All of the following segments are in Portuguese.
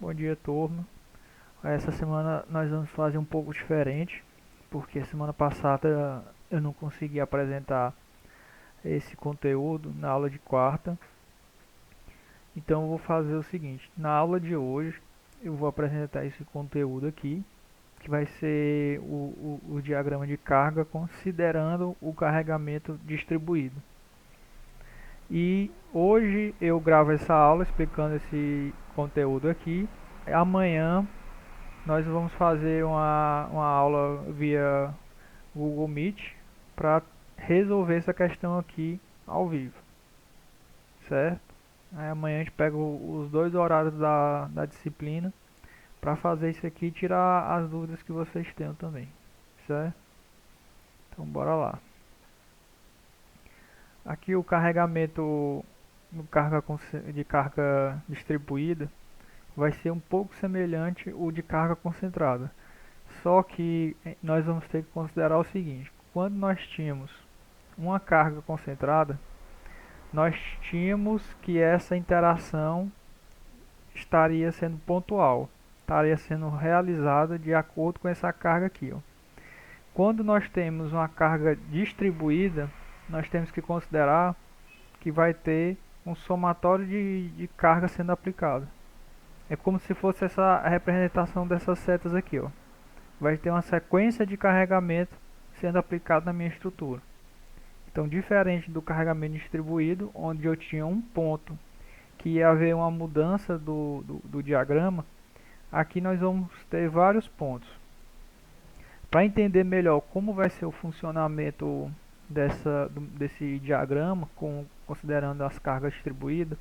Bom dia, turma. Essa semana nós vamos fazer um pouco diferente, porque semana passada eu não consegui apresentar esse conteúdo na aula de quarta. Então eu vou fazer o seguinte: na aula de hoje eu vou apresentar esse conteúdo aqui, que vai ser o diagrama de carga considerando o carregamento distribuído. E hoje eu gravo essa aula explicando esse conteúdo aqui. Amanhã nós vamos fazer uma aula via Google Meet para resolver essa questão aqui ao vivo, certo? Aí amanhã a gente pega os dois horários da disciplina para fazer isso aqui e tirar as dúvidas que vocês tenham também, certo? Então bora lá. Aqui o carregamento de carga distribuída vai ser um pouco semelhante ao de carga concentrada. Só que nós vamos ter que considerar o seguinte: quando nós tínhamos uma carga concentrada, nós tínhamos que essa interação estaria sendo pontual, estaria sendo realizada de acordo com essa carga aqui. Ó. Quando nós temos uma carga distribuída, nós temos que considerar que vai ter um somatório de carga sendo aplicada. É como se fosse essa representação dessas setas aqui, ó. Vai ter uma sequência de carregamento sendo aplicado na minha estrutura. Então, diferente do carregamento distribuído, onde eu tinha um ponto que ia haver uma mudança do diagrama, aqui nós vamos ter vários pontos. Para entender melhor como vai ser o funcionamento desse diagrama, considerando as cargas distribuídas,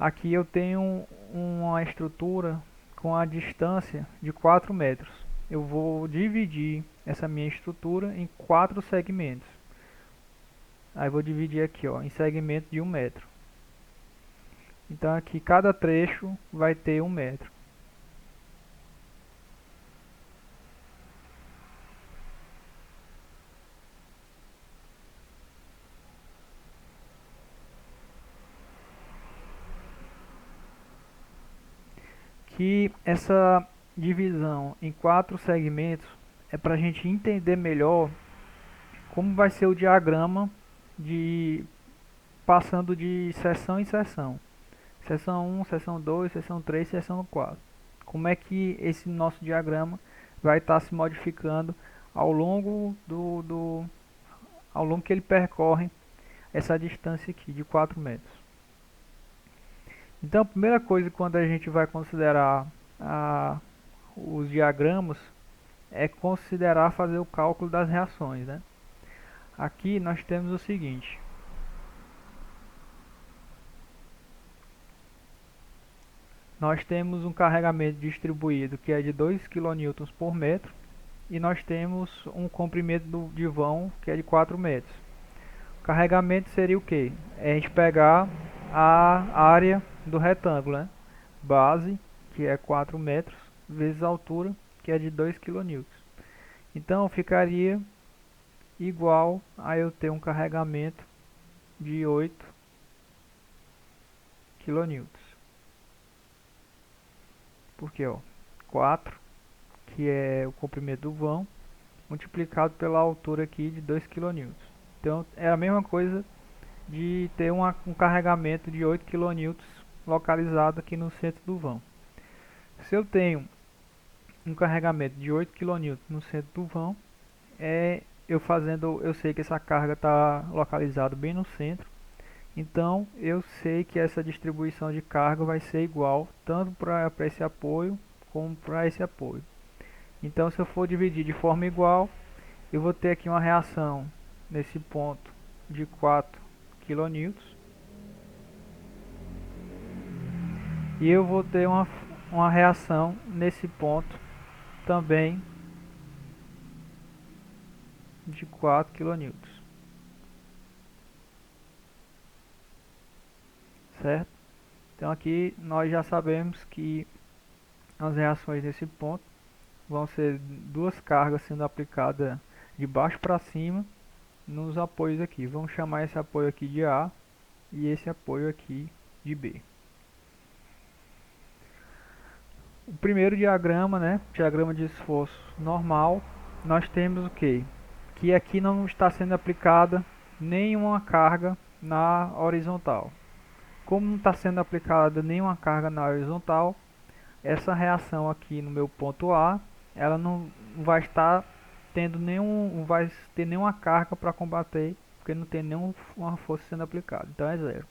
aqui eu tenho uma estrutura com a distância de 4 metros. Eu vou dividir essa minha estrutura em 4 segmentos. Aí vou dividir aqui, ó, em segmento de 1 metro. Então aqui cada trecho vai ter 1 metro. Que essa divisão em 4 segmentos é para a gente entender melhor como vai ser o diagrama de passando de seção em seção. Seção 1, seção 2, seção 3, seção 4. Como é que esse nosso diagrama vai estar se modificando ao longo ao longo que ele percorre essa distância aqui de 4 metros. Então, a primeira coisa quando a gente vai considerar os diagramas é considerar fazer o cálculo das reações, né? Aqui nós temos o seguinte: nós temos um carregamento distribuído que é de 2 kN por metro e nós temos um comprimento de vão que é de 4 metros. O carregamento seria o que? É a gente pegar a área do retângulo, né? Base, que é 4 metros, vezes a altura, que é de 2 kN. Então ficaria igual a eu ter um carregamento de 8 kN. Porque ó, 4, que é o comprimento do vão, multiplicado pela altura aqui de 2 kN. Então é a mesma coisa de ter um carregamento de 8 kN localizado aqui no centro do vão. Se eu tenho um carregamento de 8 kN no centro do vão, eu sei que essa carga está localizada bem no centro, então eu sei que essa distribuição de carga vai ser igual tanto para esse apoio como para esse apoio. Então, se eu for dividir de forma igual, eu vou ter aqui uma reação nesse ponto de 4 kN e eu vou ter uma reação nesse ponto também de 4 kN, certo? Então aqui nós já sabemos que as reações nesse ponto vão ser duas cargas sendo aplicadas de baixo para cima nos apoios aqui. Vamos chamar esse apoio aqui de A e esse apoio aqui de B. primeiro diagrama, né, diagrama de esforço normal, nós temos o que? Que aqui não está sendo aplicada nenhuma carga na horizontal. Como não está sendo aplicada nenhuma carga na horizontal, essa reação aqui no meu ponto A, ela não vai estar tendo não vai ter nenhuma carga para combater, porque não tem nenhuma força sendo aplicada, então é zero.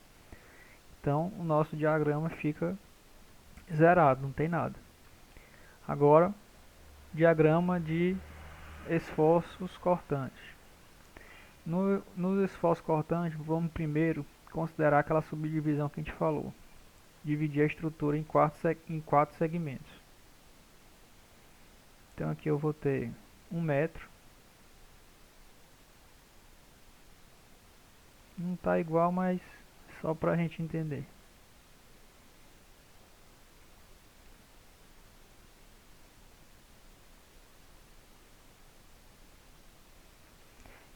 Então o nosso diagrama fica zerado, não tem nada. Agora, diagrama de esforços cortantes. Nos esforços cortantes, vamos primeiro considerar aquela subdivisão que a gente falou. Dividir a estrutura em quatro segmentos. Então aqui eu vou ter 1 metro. Não está igual, mas só para a gente entender.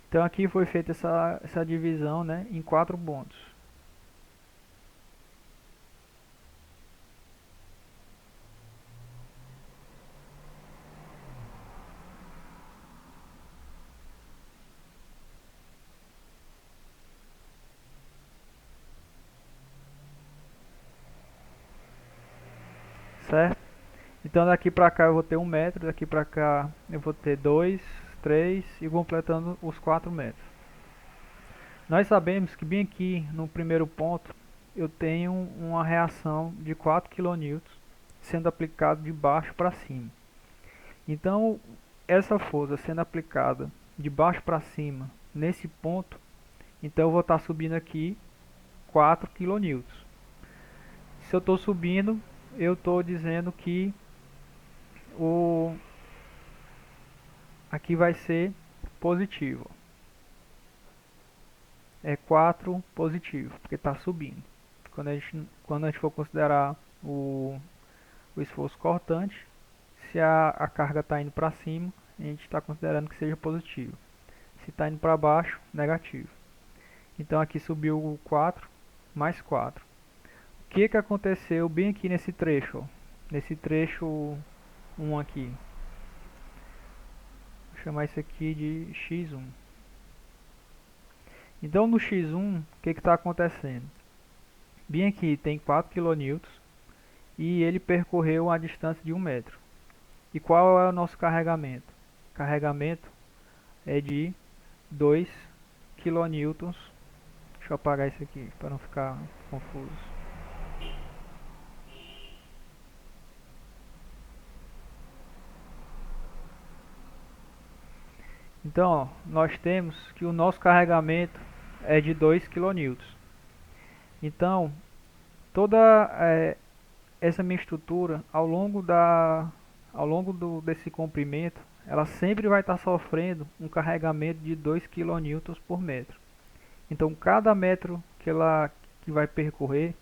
Então aqui foi feita essa divisão, né, em 4 pontos. Certo? Então daqui para cá eu vou ter 1 metro, daqui para cá eu vou ter 2, 3 e completando os 4 metros. Nós sabemos que bem aqui no primeiro ponto eu tenho uma reação de 4 kN sendo aplicado de baixo para cima. Então essa força sendo aplicada de baixo para cima nesse ponto, então eu vou estar subindo aqui 4 kN. Se eu estou subindo, eu estou dizendo que aqui vai ser positivo. É 4 positivo, porque está subindo. Quando a gente for considerar o esforço cortante, se a carga está indo para cima, a gente está considerando que seja positivo. Se está indo para baixo, negativo. Então aqui subiu 4 mais 4. O que aconteceu bem aqui nesse trecho? Ó? Nesse trecho 1 aqui. Vou chamar isso aqui de x1. Então no x1, o que está acontecendo? Bem aqui tem 4 kN e ele percorreu a distância de 1 metro. E qual é o nosso carregamento? Carregamento é de 2 kN. Deixa eu apagar isso aqui para não ficar confuso. Então, ó, nós temos que o nosso carregamento é de 2 kN. Então, toda essa minha estrutura, ao longo desse comprimento, ela sempre vai estar sofrendo um carregamento de 2 kN por metro. Então, cada metro que vai percorrer,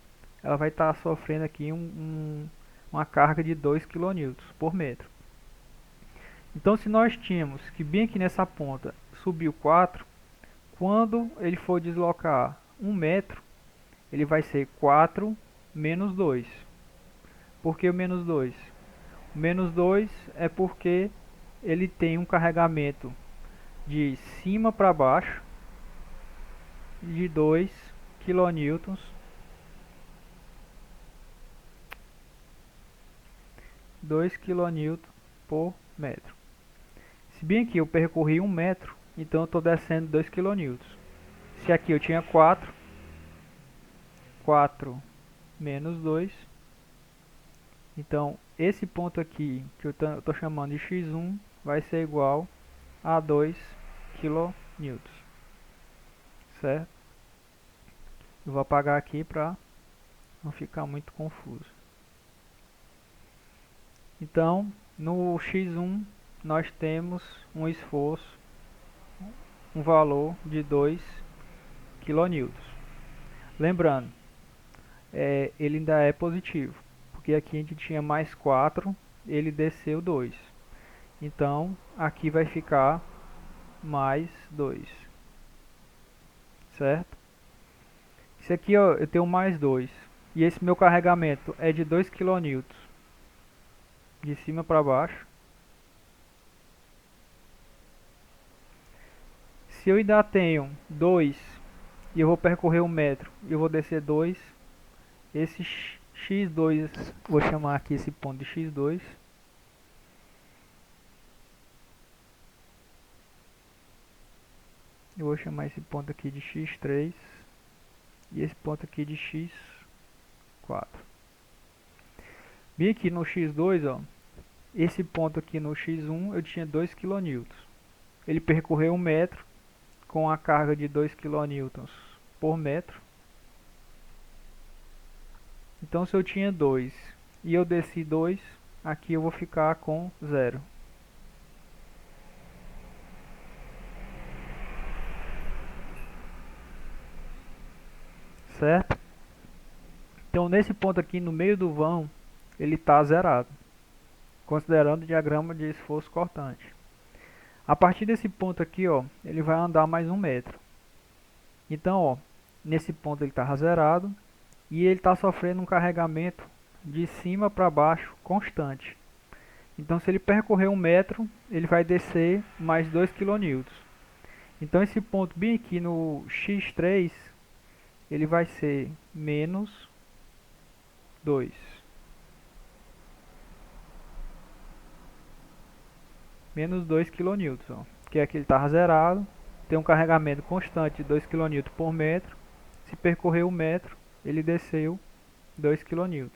ela vai estar sofrendo aqui uma carga de 2 kN por metro. Então, se nós tínhamos que bem aqui nessa ponta subiu 4, quando ele for deslocar 1 metro, ele vai ser 4 menos 2. Por que o menos 2? O menos 2 é porque ele tem um carregamento de cima para baixo de 2 kN por metro. Se bem aqui eu percorri 1 metro, então eu estou descendo 2 kN. Se aqui eu tinha 4 menos 2, então esse ponto aqui que eu estou chamando de x1 vai ser igual a 2 kN, certo? Eu vou apagar aqui para não ficar muito confuso. Então, no x1 nós temos um esforço, um valor de 2 kN. Lembrando, ele ainda é positivo, porque aqui a gente tinha mais 4, ele desceu 2. Então, aqui vai ficar mais 2, certo? Esse aqui ó, eu tenho mais 2, e esse meu carregamento é de 2 kN. de cima para baixo. Se eu ainda tenho 2 e eu vou percorrer 1 metro e eu vou descer 2, esse x2, vou chamar aqui esse ponto de x2. Eu vou chamar esse ponto aqui de x3 e esse ponto aqui de x4. Bem aqui no x2, ó, esse ponto aqui no x1 eu tinha 2 kN. Ele percorreu 1 metro com a carga de 2 kN por metro. Então se eu tinha 2 e eu desci 2, aqui eu vou ficar com 0. Certo? Então nesse ponto aqui no meio do vão, ele está zerado, considerando o diagrama de esforço cortante. A partir desse ponto aqui, ó, ele vai andar mais 1 metro. Então, ó, nesse ponto ele está zerado e ele está sofrendo um carregamento de cima para baixo constante. Então, se ele percorrer 1 metro, ele vai descer mais 2 kN. Então, esse ponto bem aqui no x3, ele vai ser menos 2. Menos 2 kN, ó, que é que ele está zerado, tem um carregamento constante de 2 kN por metro. Se percorrer 1 metro, ele desceu 2 kN.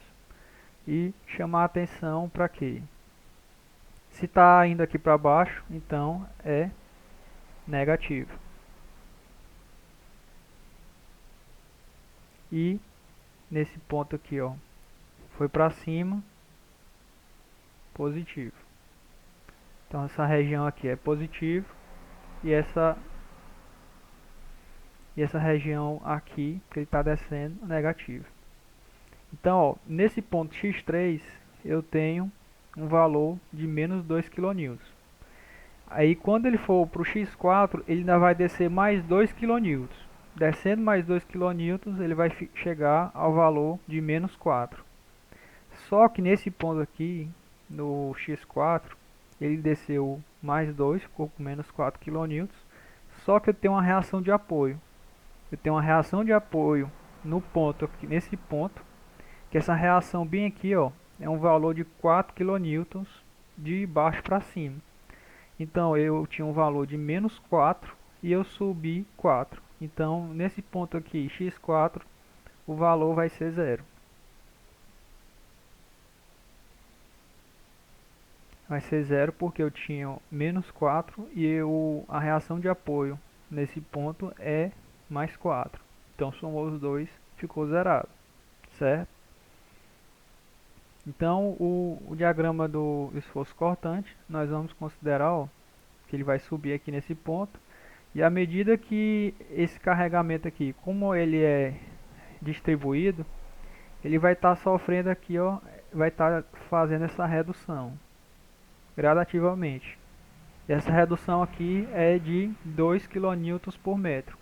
E chamar a atenção para quê? Se está indo aqui para baixo, então é negativo. E nesse ponto aqui, ó, foi para cima, positivo. Então essa região aqui é positivo e essa região aqui que ele está descendo negativo. Então, ó, nesse ponto x3 eu tenho um valor de menos 2 kN. Aí quando ele for para o x4, ele ainda vai descer mais 2 kN. Descendo mais 2 kN, ele vai chegar ao valor de menos 4. Só que nesse ponto aqui, no x4, ele desceu mais 2, ficou com menos 4 kN. Só que eu tenho uma reação de apoio. Eu tenho uma reação de apoio no ponto aqui, nesse ponto, que essa reação bem aqui, ó, é um valor de 4 kN de baixo para cima. Então eu tinha um valor de menos 4 e eu subi 4. Então nesse ponto aqui, x4, o valor vai ser 0. Vai ser 0 porque eu tinha menos 4 e a reação de apoio nesse ponto é mais 4. Então somou os dois, ficou zerado, certo? Então o diagrama do esforço cortante, nós vamos considerar, ó, que ele vai subir aqui nesse ponto. E à medida que esse carregamento aqui, como ele é distribuído, ele vai estar sofrendo aqui, ó, vai estar fazendo essa redução gradativamente. E essa redução aqui é de 2 kN por metro.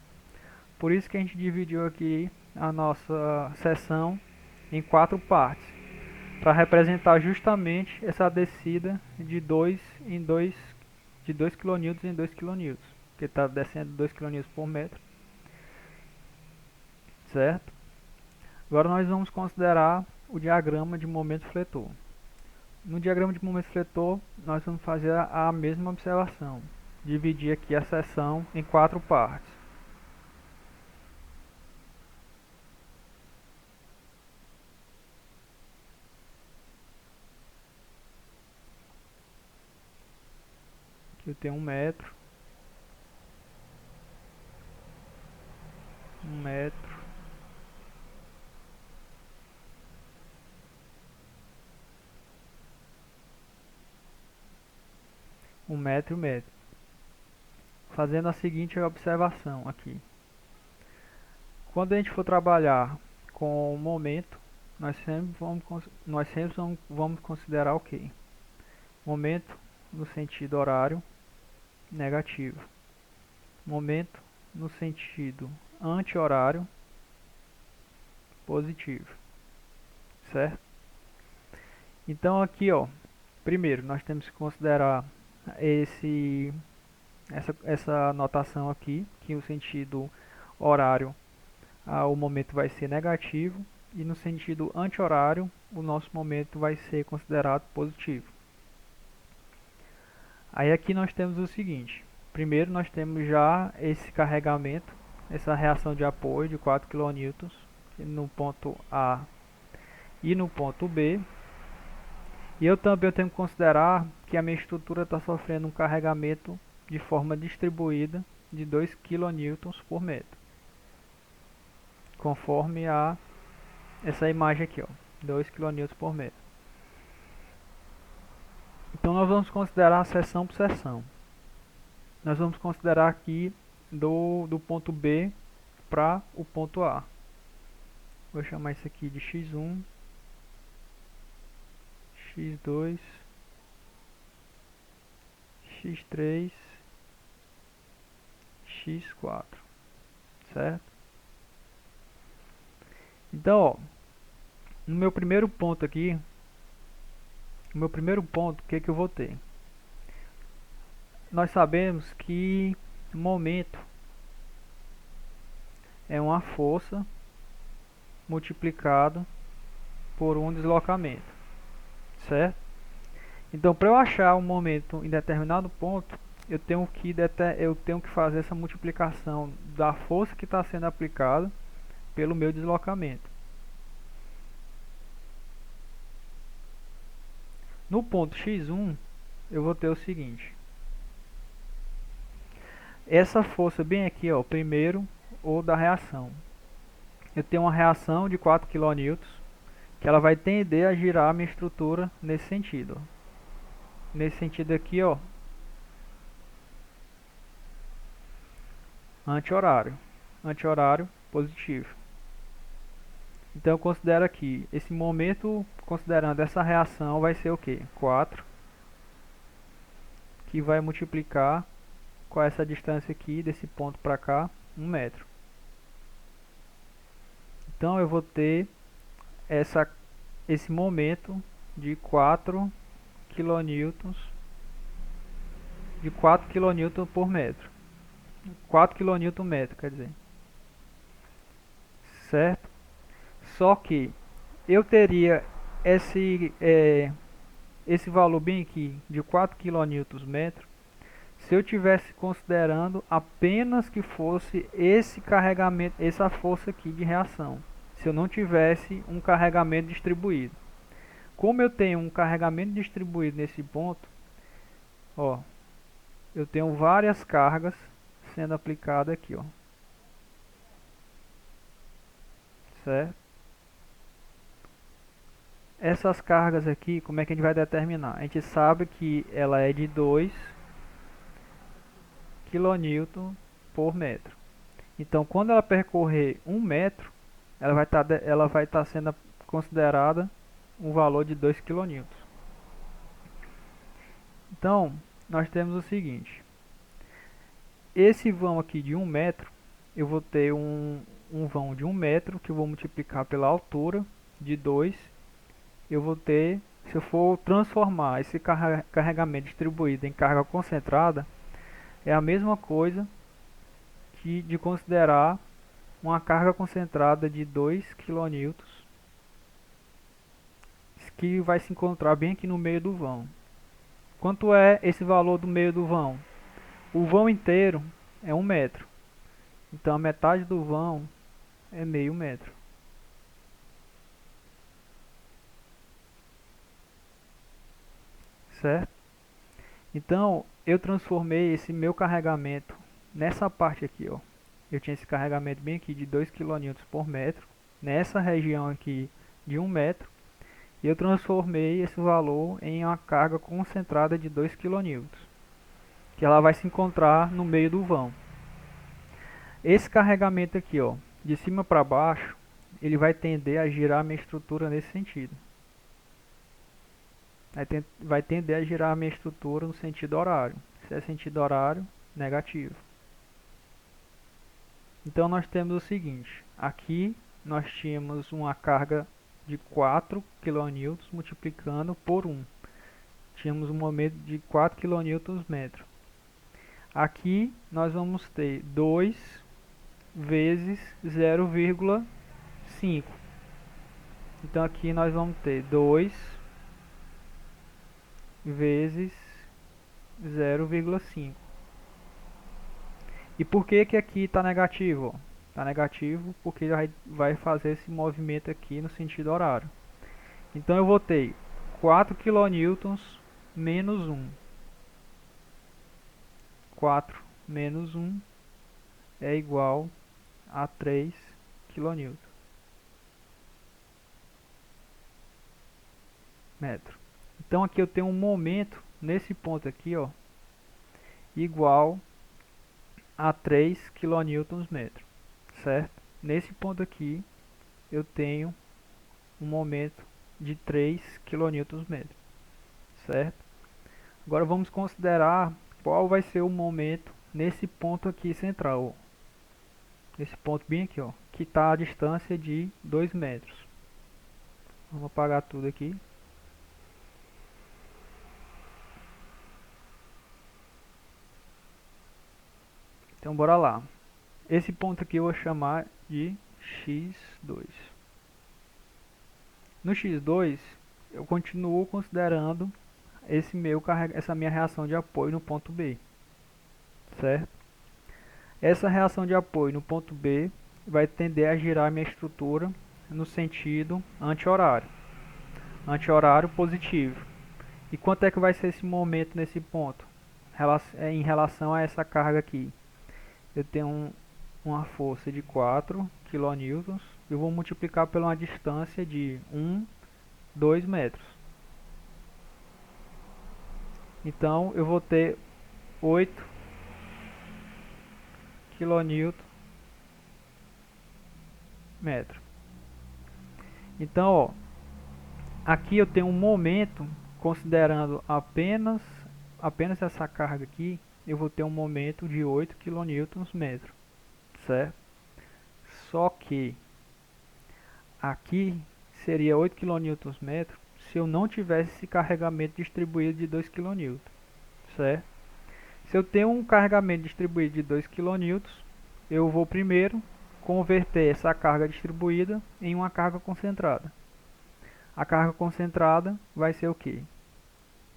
Por isso que a gente dividiu aqui a nossa seção em 4 partes, para representar justamente essa descida de 2 em 2, de 2 kN em 2 kN, que está descendo 2 kN por metro, certo? Agora nós vamos considerar o diagrama de momento fletor. No diagrama de momento fletor, nós vamos fazer a mesma observação, dividir aqui a seção em 4 partes. Aqui eu tenho 1 metro, 1 metro, 1 metro e 1 metro. Fazendo a seguinte observação aqui. Quando a gente for trabalhar com o momento, nós sempre vamos considerar o quê? Momento no sentido horário, negativo. Momento no sentido anti-horário, positivo. Certo? Então aqui, ó, Primeiro, nós temos que considerar essa notação aqui, que o sentido horário, o momento vai ser negativo, e no sentido anti-horário, o nosso momento vai ser considerado positivo. Aí aqui nós temos o seguinte: primeiro nós temos já esse carregamento, essa reação de apoio de 4 kN no ponto A e no ponto B. E eu também tenho que considerar que a minha estrutura está sofrendo um carregamento de forma distribuída de 2 kN por metro, conforme essa imagem aqui, ó, 2 kN por metro. Então nós vamos considerar seção por seção. Nós vamos considerar aqui do ponto B para o ponto A. Vou chamar isso aqui de x1, x2, x3, x4, certo? Então, ó, no meu primeiro ponto aqui, o que eu vou ter? Nós sabemos que momento é uma força multiplicado por um deslocamento, certo? Então, para eu achar um momento em determinado ponto, eu tenho que fazer essa multiplicação da força que está sendo aplicada pelo meu deslocamento. No ponto x1, eu vou ter o seguinte: essa força bem aqui, ó, primeiro, ou da reação. Eu tenho uma reação de 4 kN, que ela vai tender a girar a minha estrutura nesse sentido. Nesse sentido aqui, ó, anti-horário positivo. Então eu considero aqui, esse momento, considerando essa reação, vai ser o que? 4, que vai multiplicar com essa distância aqui, desse ponto para cá, 1 metro. Então eu vou ter esse momento de 4 kN por metro. 4 kN metro, quer dizer. Certo? Só que eu teria esse valor bem aqui de 4 kN metro se eu tivesse considerando apenas que fosse esse carregamento, essa força aqui de reação. Se eu não tivesse um carregamento distribuído. Como eu tenho um carregamento distribuído nesse ponto, ó, eu tenho várias cargas sendo aplicadas aqui, ó. Certo? Essas cargas aqui, como é que a gente vai determinar? A gente sabe que ela é de 2 kN por metro. Então, quando ela percorrer 1 metro, ela vai estar sendo considerada um valor de 2 kN. Então, nós temos o seguinte: esse vão aqui de 1 metro, eu vou ter um vão de 1 metro, que eu vou multiplicar pela altura de 2. Eu vou ter, se eu for transformar esse carregamento distribuído em carga concentrada, é a mesma coisa que de considerar uma carga concentrada de 2 kN, que vai se encontrar bem aqui no meio do vão. Quanto é esse valor do meio do vão? O vão inteiro é 1 metro. Então a metade do vão é meio metro. Certo? Então eu transformei esse meu carregamento nessa parte aqui, ó. Eu tinha esse carregamento bem aqui de 2 kN por metro, nessa região aqui de 1 metro, e eu transformei esse valor em uma carga concentrada de 2 kN, que ela vai se encontrar no meio do vão. Esse carregamento aqui, ó, de cima para baixo, ele vai tender a girar a minha estrutura nesse sentido. Vai tender a girar a minha estrutura no sentido horário. Se é sentido horário, negativo. Então nós temos o seguinte: aqui nós tínhamos uma carga de 4 kN multiplicando por 1. tínhamos um momento de 4 kN/m. Aqui nós vamos ter 2 vezes 0,5. Então aqui nós vamos ter 2 vezes 0,5. E por que que aqui está negativo? Está negativo porque vai fazer esse movimento aqui no sentido horário. Então eu vou ter 4 kN menos 1. 4 menos 1 é igual a 3 kN. Então aqui eu tenho um momento nesse ponto aqui, ó, igual a 3 kN/m, certo? Nesse ponto aqui eu tenho um momento de 3 kN/m, certo? Agora vamos considerar qual vai ser o momento nesse ponto aqui central, ó. Nesse ponto bem aqui, ó, que está a distância de 2 metros. Vamos apagar tudo aqui. Então bora lá. Esse ponto aqui eu vou chamar de x2. No x2 eu continuo considerando essa minha reação de apoio no ponto B, certo? Essa reação de apoio no ponto B vai tender a girar a minha estrutura no sentido anti-horário positivo. E quanto é que vai ser esse momento nesse ponto? Em relação a essa carga aqui, eu tenho uma força de 4 kN, eu vou multiplicar por uma distância de 2 metros. Então eu vou ter 8 kN/m. Então, ó, aqui eu tenho um momento, considerando apenas essa carga aqui, eu vou ter um momento de 8 kN/m, certo? Só que aqui seria 8 kN/m se eu não tivesse esse carregamento distribuído de 2 kN, certo? Se eu tenho um carregamento distribuído de 2 kN, eu vou primeiro converter essa carga distribuída em uma carga concentrada. A carga concentrada vai ser o que?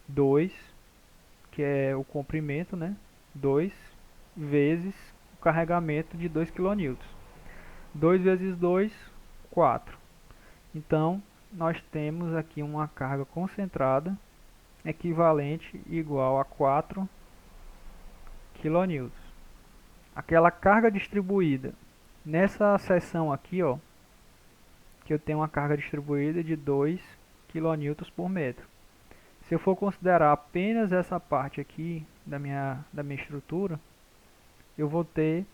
2, que é o comprimento, né? 2 vezes o carregamento de 2 kN. 2 vezes 2, 4. Então, nós temos aqui uma carga concentrada equivalente igual a 4 kN. Aquela carga distribuída nessa seção aqui, ó, que eu tenho uma carga distribuída de 2 kN/m. Se eu for considerar apenas essa parte aqui da minha estrutura, eu vou ter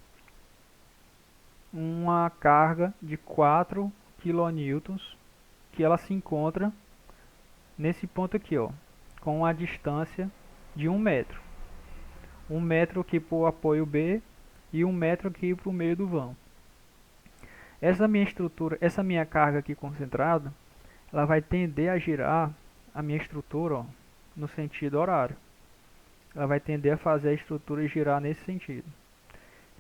uma carga de 4 kN que ela se encontra nesse ponto aqui, ó, com a distância de 1 metro. 1 metro aqui para o apoio B e 1 metro aqui para o meio do vão. Essa minha estrutura, essa minha carga aqui concentrada, ela vai tender a girar a minha estrutura, ó, no sentido horário. Ela vai tender a fazer a estrutura girar nesse sentido.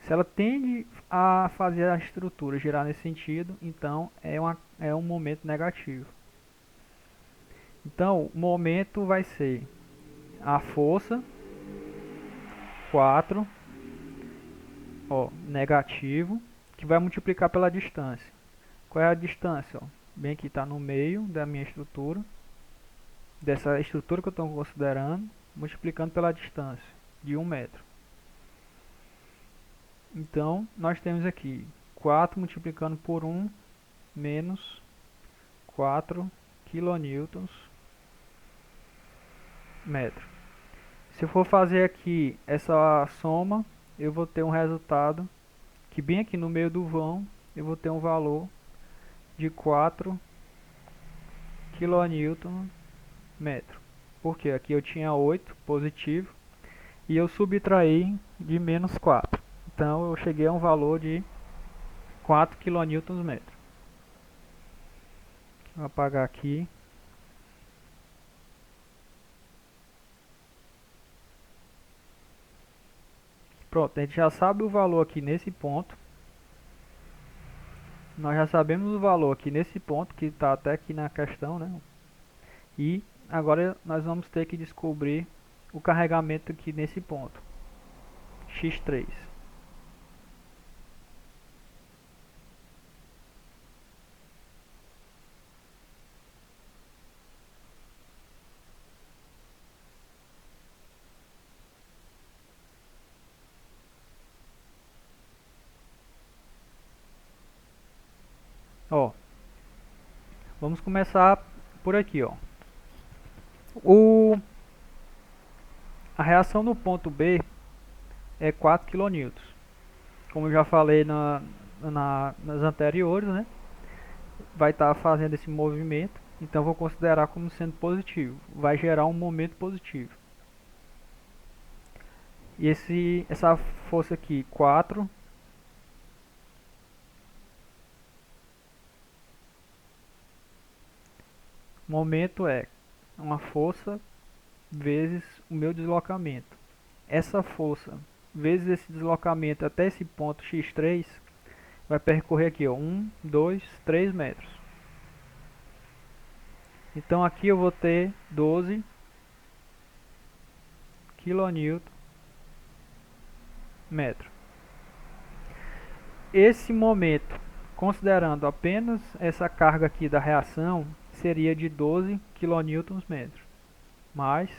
Se ela tende a fazer a estrutura girar nesse sentido, então é um momento negativo. Então, o momento vai ser a força 4, ó, negativo, que vai multiplicar pela distância. Qual é a distância? Ó? Bem aqui está no meio da minha estrutura, dessa estrutura que eu estou considerando, multiplicando pela distância de 1 metro. Então, nós temos aqui 4 multiplicando por 1 menos 4 kN/m. Se eu for fazer aqui essa soma, eu vou ter um resultado que bem aqui no meio do vão, eu vou ter um valor de 4 kN/m. Porque aqui eu tinha 8 positivo e eu subtraí de menos 4. Então eu cheguei a um valor de 4 kN/m. Vou apagar aqui. Pronto, a gente já sabe o valor aqui nesse ponto. Nós já sabemos o valor aqui nesse ponto, que está até aqui na questão, né? E agora nós vamos ter que descobrir o carregamento aqui nesse ponto, x3. Ó, vamos começar por aqui, ó. A reação no ponto B é 4 kN. Como eu já falei nas anteriores, né? Vai estar fazendo esse movimento, então vou considerar como sendo positivo. Vai gerar um momento positivo. E essa força aqui, 4, momento é uma força vezes o meu deslocamento. Essa força vezes esse deslocamento até esse ponto x3 vai percorrer aqui, ó, 1, 2, 3 metros. Então aqui eu vou ter 12 kN metro. Esse momento, considerando apenas essa carga aqui da reação, seria de 12 kN metro. Mas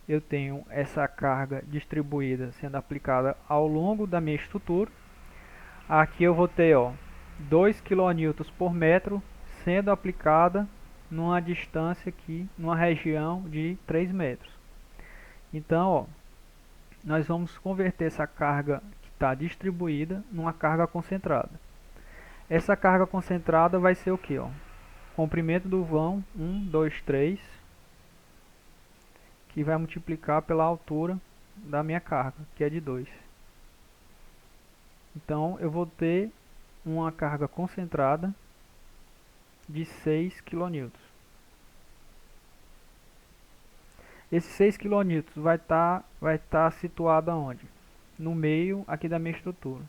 eu tenho essa carga distribuída sendo aplicada ao longo da minha estrutura. Aqui eu vou ter, ó, 2 kN por metro sendo aplicada numa distância aqui, numa região de 3 metros. Então, ó, nós vamos converter essa carga que está distribuída numa carga concentrada. Essa carga concentrada vai ser o que? Comprimento do vão 1, 2, 3, que vai multiplicar pela altura da minha carga, que é de 2. Então eu vou ter uma carga concentrada de 6 kN. Esse 6 kN vai tá situado aonde? No meio aqui da minha estrutura.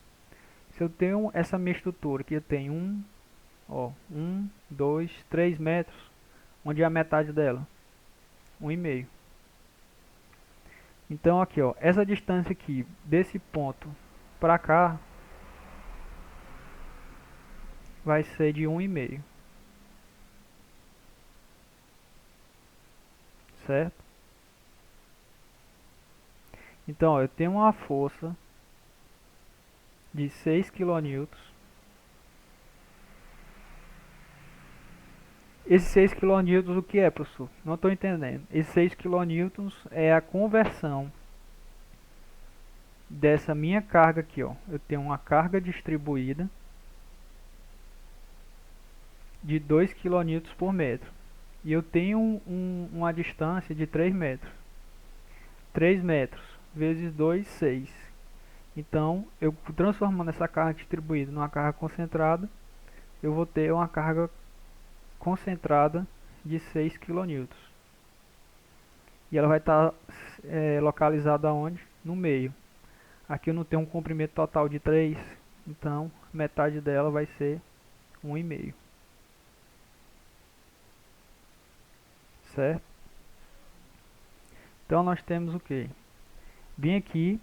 Se eu tenho essa minha estrutura que eu tenho 1, 2, 3 metros, onde é a metade dela? 1,5. Então aqui, ó, essa distância aqui desse ponto para cá vai ser de 1,5, certo? Então, ó, eu tenho uma força de 6 kN. Esse 6 kN o que é, professor? Não estou entendendo. Esse 6 kN é a conversão dessa minha carga aqui, ó. Eu tenho uma carga distribuída de 2 kN por metro. E eu tenho uma distância de 3 metros. 3 metros vezes 2, 6. Então, eu transformando essa carga distribuída numa carga concentrada, eu vou ter uma carga concentrada de 6 kN. E ela vai estar localizada onde? No meio. Aqui eu não tenho um comprimento total de 3, então metade dela vai ser 1,5. Certo? Então nós temos o que? Bem aqui,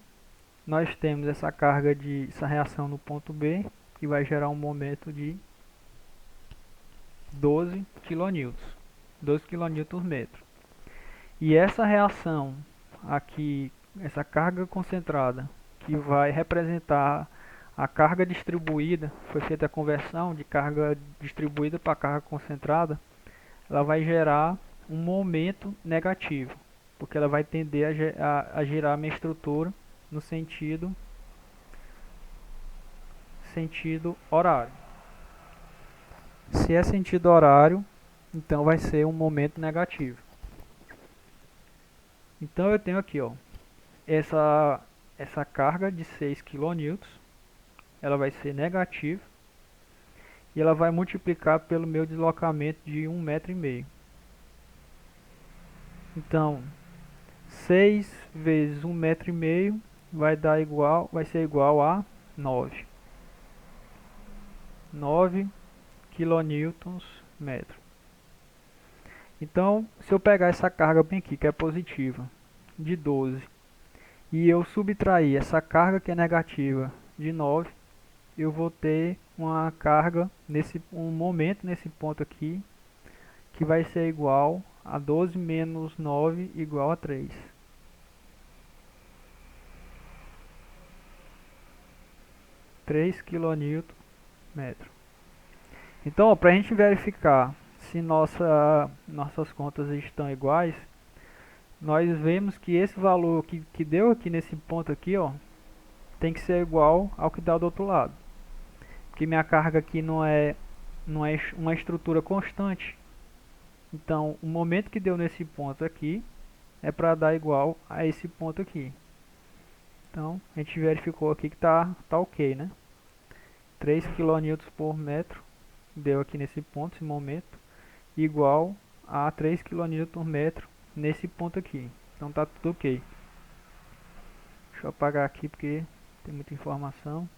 nós temos essa reação no ponto B, que vai gerar um momento de 12 kN, 12 kN metro. E essa reação aqui, essa carga concentrada, que vai representar a carga distribuída, foi feita a conversão de carga distribuída para carga concentrada, ela vai gerar um momento negativo, porque ela vai tender a girar a minha estrutura no sentido horário. Se é sentido horário, então vai ser um momento negativo. Então eu tenho aqui, ó, essa carga de 6 kN, ela vai ser negativa e ela vai multiplicar pelo meu deslocamento de 1,5 m. Então, 6 vezes 1,5 m vai ser igual a 9 quilonewtons metro. Então, se eu pegar essa carga bem aqui, que é positiva, de 12, e eu subtrair essa carga que é negativa de 9, eu vou ter uma carga, um momento nesse ponto aqui, que vai ser igual a 12 menos 9 igual a 3. 3 quilonewton metro. Então, para a gente verificar se nossas contas estão iguais, nós vemos que esse valor que deu aqui nesse ponto aqui, ó, tem que ser igual ao que dá do outro lado. Porque minha carga aqui não é uma estrutura constante. Então, o momento que deu nesse ponto aqui é para dar igual a esse ponto aqui. Então, a gente verificou aqui que tá ok, né? 3 kN por metro deu aqui nesse ponto, esse momento, igual a 3 kN metro nesse ponto aqui. Então tá tudo ok. Deixa eu apagar aqui porque tem muita informação.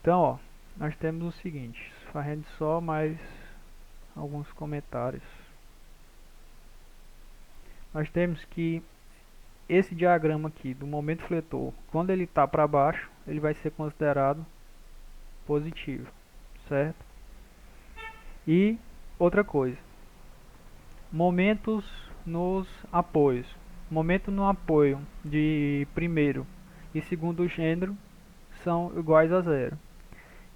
Então, ó, nós temos o seguinte, fazendo só mais alguns comentários. Nós temos que esse diagrama aqui do momento fletor, quando ele está para baixo, ele vai ser considerado positivo, certo? E outra coisa, momentos nos apoios. Momento no apoio de primeiro e segundo gênero são iguais a zero.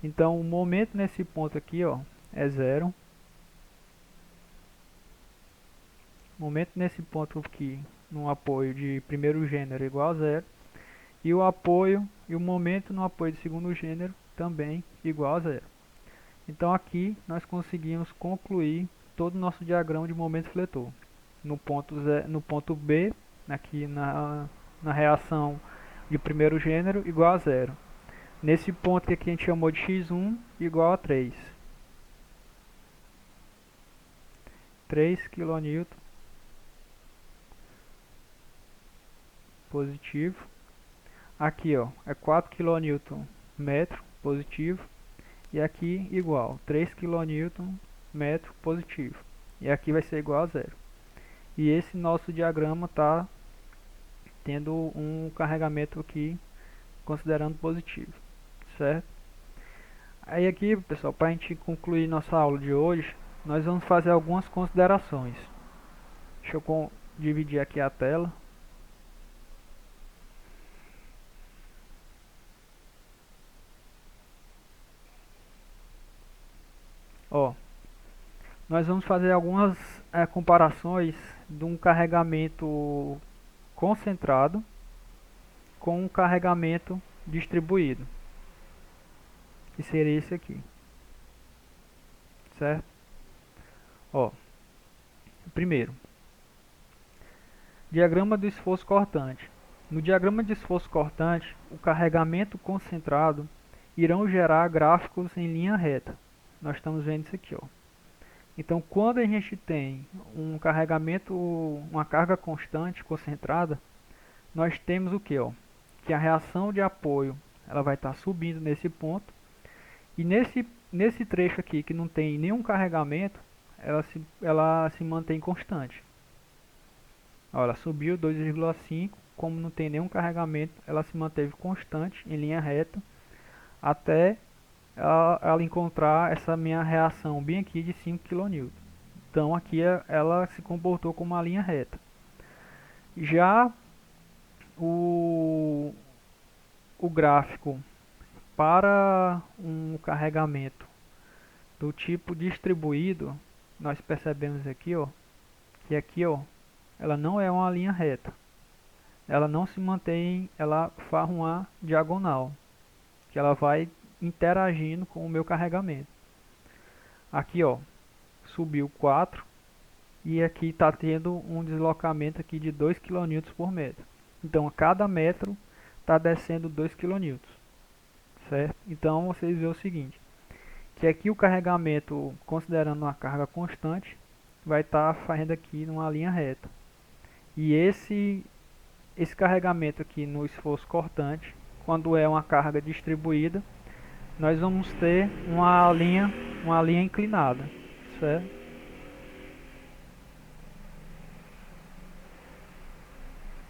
Então o momento nesse ponto aqui, ó, é zero. Momento nesse ponto aqui no apoio de primeiro gênero é igual a zero. E o apoio e o momento no apoio de segundo gênero também igual a zero. Então aqui nós conseguimos concluir todo o nosso diagrama de momento fletor. No ponto B, aqui na reação de primeiro gênero, igual a zero. Nesse ponto que aqui a gente chamou de x1, igual a 3. 3 kN positivo. Aqui, ó, é 4 kN metro positivo. E aqui igual, 3 kN metro positivo. E aqui vai ser igual a zero. E esse nosso diagrama está tendo um carregamento aqui considerando positivo, certo? Aí aqui, pessoal, para a gente concluir nossa aula de hoje, nós vamos fazer algumas considerações. Deixa eu dividir aqui a tela. Ó, nós vamos fazer algumas comparações de um carregamento concentrado com um carregamento distribuído, que seria esse aqui, certo? Ó, primeiro, diagrama do esforço cortante. No diagrama de esforço cortante, o carregamento concentrado irão gerar gráficos em linha reta. Nós estamos vendo isso aqui, ó. Então, quando a gente tem um carregamento, uma carga constante concentrada, nós temos o que, ó? Que a reação de apoio ela vai estar subindo nesse ponto, e nesse trecho aqui que não tem nenhum carregamento, ela se mantém constante. Ó, ela subiu 2,5, como não tem nenhum carregamento, ela se manteve constante em linha reta até ela encontrar essa minha reação bem aqui de 5 kN. Então aqui ela se comportou como uma linha reta. Já o gráfico para um carregamento do tipo distribuído, nós percebemos aqui, ó, que aqui, ó, ela não é uma linha reta. Ela não se mantém, ela faz uma diagonal, que ela vai interagindo com o meu carregamento. Aqui, ó, subiu 4 e aqui está tendo um deslocamento aqui de 2 kN por metro. Então, a cada metro está descendo 2 kN, certo? Então, vocês veem o seguinte, que aqui o carregamento, considerando uma carga constante, vai estar fazendo aqui numa linha reta. E esse carregamento aqui no esforço cortante, quando é uma carga distribuída, nós vamos ter uma linha inclinada, certo?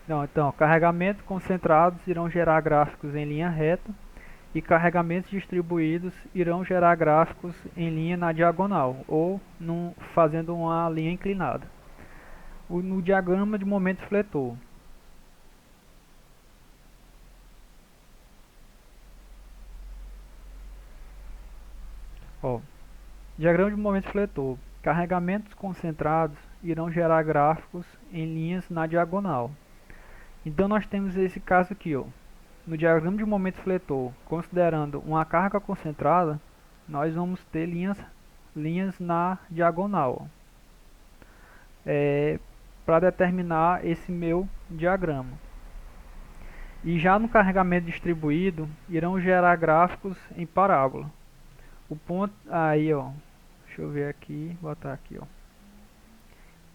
Não, então, carregamentos concentrados irão gerar gráficos em linha reta e carregamentos distribuídos irão gerar gráficos em linha na diagonal ou fazendo uma linha inclinada. No diagrama de momento fletor, ó, diagrama de momento fletor, carregamentos concentrados irão gerar gráficos em linhas na diagonal. Então nós temos esse caso aqui, ó. No diagrama de momento fletor, considerando uma carga concentrada, nós vamos ter linhas na diagonal, para determinar esse meu diagrama. E já no carregamento distribuído, irão gerar gráficos em parábola. O ponto aí, ó, deixa eu ver aqui, botar aqui, ó.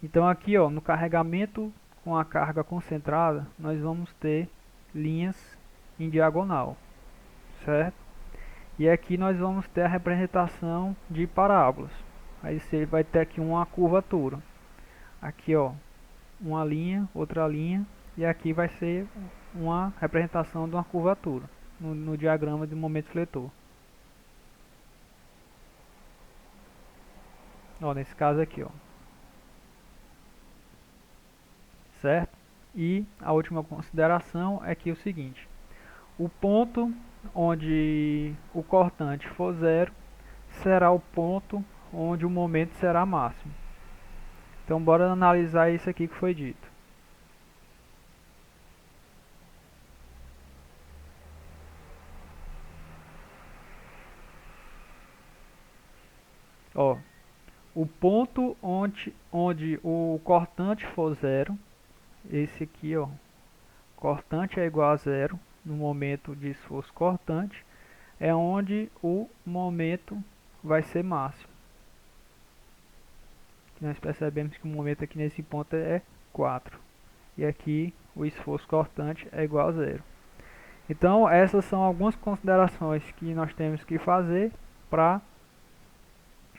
Então aqui, ó, no carregamento com a carga concentrada, nós vamos ter linhas em diagonal, certo? E aqui nós vamos ter a representação de parábolas. Aí você vai ter aqui uma curvatura. Aqui, ó, uma linha, outra linha, e aqui vai ser uma representação de uma curvatura no diagrama de momento fletor. Ó, nesse caso aqui, ó. Certo? E a última consideração é que é o seguinte: o ponto onde o cortante for zero será o ponto onde o momento será máximo. Então bora analisar isso aqui que foi dito. Ó, o ponto onde o cortante for zero, esse aqui, ó, cortante é igual a zero no momento de esforço cortante, é onde o momento vai ser máximo. Nós percebemos que o momento aqui nesse ponto é 4. E aqui o esforço cortante é igual a zero. Então essas são algumas considerações que nós temos que fazer para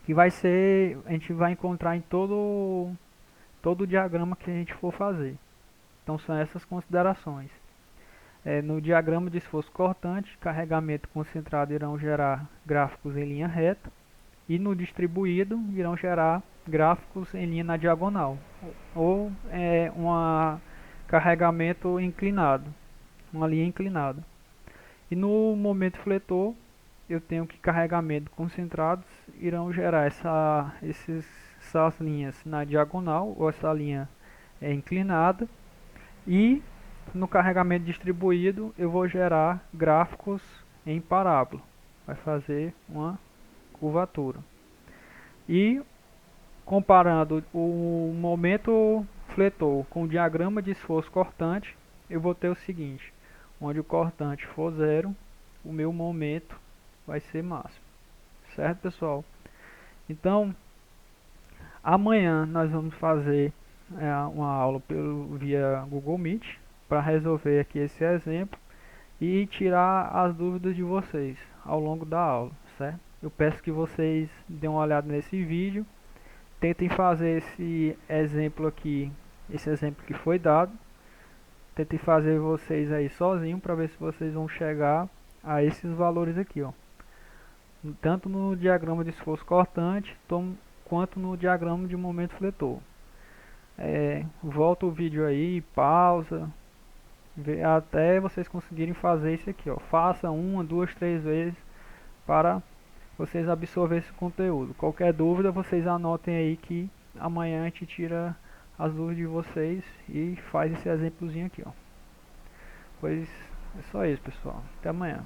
que a gente vai encontrar em todo o diagrama que a gente for fazer. Então são essas considerações. No diagrama de esforço cortante, carregamento concentrado irão gerar gráficos em linha reta e no distribuído irão gerar gráficos em linha na diagonal ou um carregamento inclinado, uma linha inclinada. E no momento fletor eu tenho que carregamentos concentrados irão gerar essas linhas na diagonal ou essa linha inclinada, e no carregamento distribuído eu vou gerar gráficos em parábola, vai fazer uma curvatura. E comparando o momento fletor com o diagrama de esforço cortante, eu vou ter o seguinte: onde o cortante for zero, o meu momento vai ser máximo. Certo, pessoal? Então, amanhã nós vamos fazer uma aula via Google Meet para resolver aqui esse exemplo e tirar as dúvidas de vocês ao longo da aula, certo? Eu peço que vocês dêem uma olhada nesse vídeo, tentem fazer esse exemplo que foi dado, tentem fazer vocês aí sozinho para ver se vocês vão chegar a esses valores aqui, ó. Tanto no diagrama de esforço cortante quanto no diagrama de momento fletor. Volta o vídeo aí, pausa, até vocês conseguirem fazer isso aqui, ó. Faça uma, duas, três vezes para vocês absorverem esse conteúdo. Qualquer dúvida vocês anotem aí que amanhã a gente tira as dúvidas de vocês e faz esse exemplozinho aqui, ó. Pois é só isso, pessoal. Até amanhã.